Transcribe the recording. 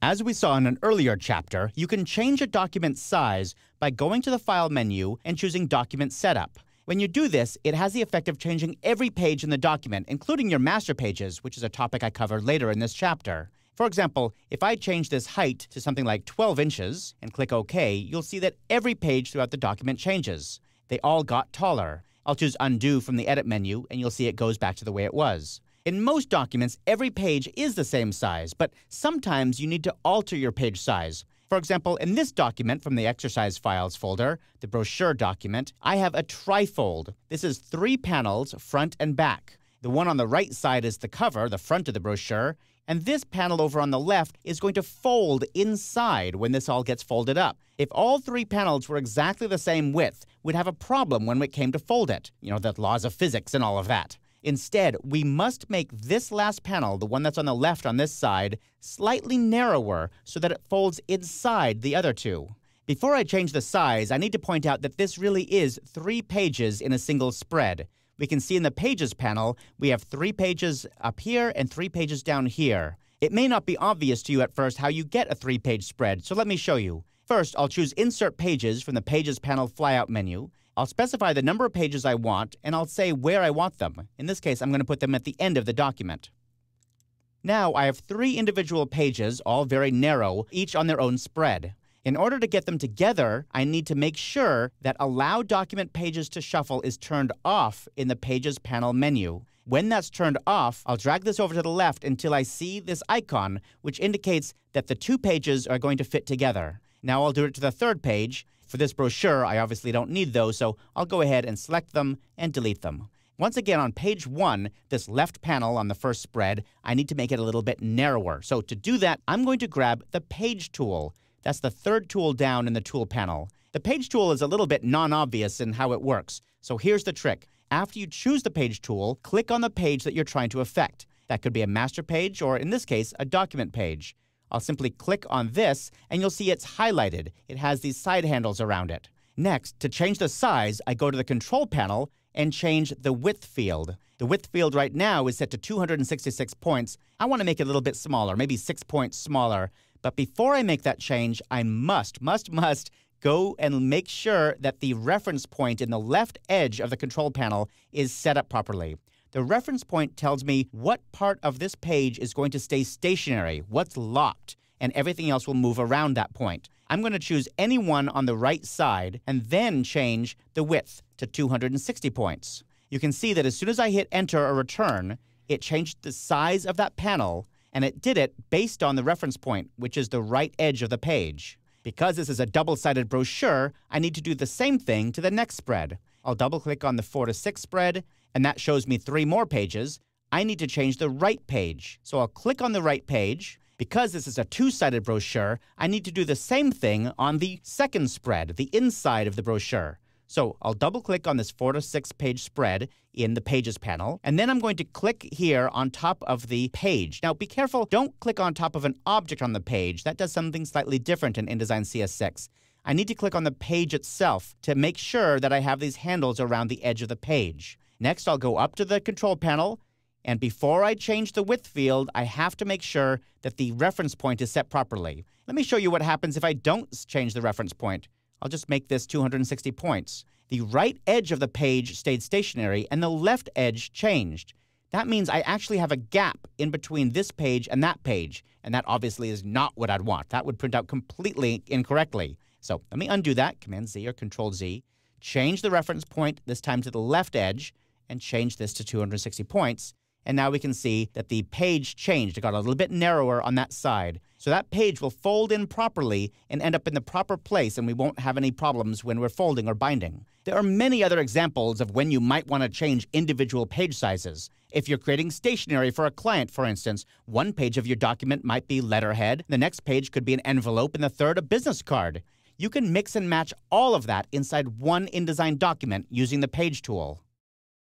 As we saw in an earlier chapter, you can change a document's size by going to the File menu and choosing Document Setup. When you do this, it has the effect of changing every page in the document, including your master pages, which is a topic I cover later in this chapter. For example, if I change this height to something like 12 inches and click OK, you'll see that every page throughout the document changes. They all got taller. I'll choose Undo from the Edit menu, and you'll see it goes back to the way it was. In most documents, every page is the same size, but sometimes you need to alter your page size. For example, in this document from the Exercise Files folder, the brochure document, I have a trifold. This is 3 panels, front and back. The one on the right side is the cover, the front of the brochure, and this panel over on the left is going to fold inside when this all gets folded up. If all 3 panels were exactly the same width, we'd have a problem when it came to fold it. You know, the laws of physics and all of that. Instead, we must make this last panel, the one that's on the left on this side, slightly narrower so that it folds inside the other 2. Before I change the size, I need to point out that this really is 3 pages in a single spread. We can see in the Pages panel, we have 3 pages up here and 3 pages down here. It may not be obvious to you at first how you get a 3-page spread, so let me show you. First, I'll choose Insert Pages from the Pages panel flyout menu. I'll specify the number of pages I want, and I'll say where I want them. In this case, I'm going to put them at the end of the document. Now, I have 3 individual pages, all very narrow, each on their own spread. In order to get them together, I need to make sure that Allow Document Pages to Shuffle is turned off in the Pages panel menu. When that's turned off, I'll drag this over to the left until I see this icon, which indicates that the 2 pages are going to fit together. Now I'll do it to the 3rd page. For this brochure, I obviously don't need those, so I'll go ahead and select them and delete them. Once again, on page 1, this left panel on the first spread, I need to make it a little bit narrower. So to do that, I'm going to grab the Page tool. That's the 3rd tool down in the tool panel. The Page tool is a little bit non-obvious in how it works. So here's the trick. After you choose the Page tool, click on the page that you're trying to affect. That could be a master page, or in this case, a document page. I'll simply click on this, and you'll see it's highlighted. It has these side handles around it. Next, to change the size, I go to the Control panel and change the Width field. The Width field right now is set to 266 points. I want to make it a little bit smaller, maybe 6 points smaller. But before I make that change, I must go and make sure that the reference point in the left edge of the Control panel is set up properly. The reference point tells me what part of this page is going to stay stationary, what's locked, and everything else will move around that point. I'm going to choose any one on the right side and then change the width to 260 points. You can see that as soon as I hit Enter or Return, it changed the size of that panel, and it did it based on the reference point, which is the right edge of the page. Because this is a double-sided brochure, I need to do the same thing to the next spread. I'll double-click on the 4 to 6 spread, and that shows me 3 more pages. I need to change the right page. So I'll click on the right page. Because this is a 2-sided brochure, I need to do the same thing on the 2nd spread, the inside of the brochure. So I'll double-click on this 4 to 6 page spread in the Pages panel, and then I'm going to click here on top of the page. Now be careful, don't click on top of an object on the page. That does something slightly different in InDesign CS6. I need to click on the page itself to make sure that I have these handles around the edge of the page. Next, I'll go up to the Control panel, and before I change the Width field, I have to make sure that the reference point is set properly. Let me show you what happens if I don't change the reference point. I'll just make this 260 points. The right edge of the page stayed stationary, and the left edge changed. That means I actually have a gap in between this page, and that obviously is not what I'd want. That would print out completely incorrectly. So let me undo that, Command-Z or Control-Z, change the reference point, this time to the left edge, and change this to 260 points. And now we can see that the page changed. It got a little bit narrower on that side. So that page will fold in properly and end up in the proper place, and we won't have any problems when we're folding or binding. There are many other examples of when you might want to change individual page sizes. If you're creating stationery for a client, for instance, one page of your document might be letterhead, the next page could be an envelope, and the third a business card. You can mix and match all of that inside one InDesign document using the Page tool.